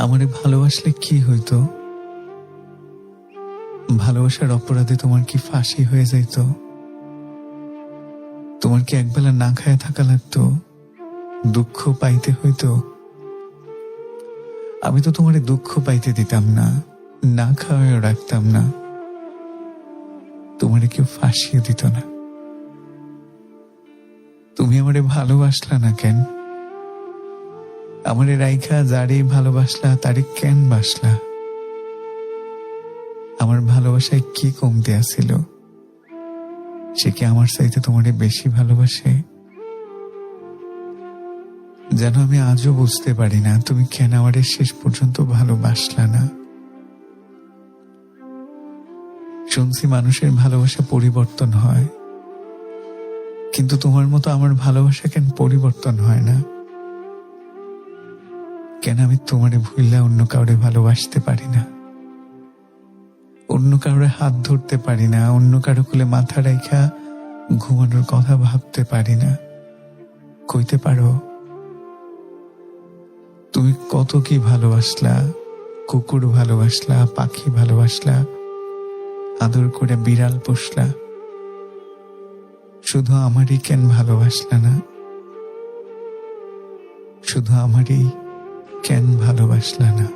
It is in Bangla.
আমারে ভালোবাসলে কি হইতো? ভালোবাসার অপরাধে তোমার কি ফাঁসি হয়ে যাইত? তোমার কি একবেলা না খায়া থাকা লাগতো? দুঃখ পাইতে হইতো? আমি তো তোমারে দুঃখ পাইতে দিতাম না, না খাওয়াও রাখতাম না। তোমারে কেউ ফাঁসিও দিত না। তুমি আমারে ভালোবাসলা না কেন? আমারে রাইখা যারে ভালোবাসলা তারে কেন বাসলা? আমার ভালোবাসায় কি কমতে আসিল? সে কি আমার চাইতে তোমারে বেশি ভালোবাসে? যেন আমি আজও বুঝতে পারি না তুমি কেন আমারে শেষ পর্যন্ত ভালোবাসলা না। শুনছি মানুষের ভালোবাসা পরিবর্তন হয়, কিন্তু তোমার মতো আমার ভালোবাসা কেন পরিবর্তন হয় না? কেন আমি তোমারে ভুললে অন্য কাউরে ভালোবাসতে পারি না? অন্য কাউরে হাত ধরতে পারি না, অন্য কারো কোলে মাথা রাইখা ঘুমানোর কথা ভাবতে পারি না? কইতে পারো তুমি কত কি ভালোবাসলা? কুকুর ভালোবাসলা, পাখি ভালোবাসলা, আদর করে বিড়াল পোষলা, শুধু আমারই কেন ভালোবাসলা না? শুধু আমারই কেন ভালোবাসলা না?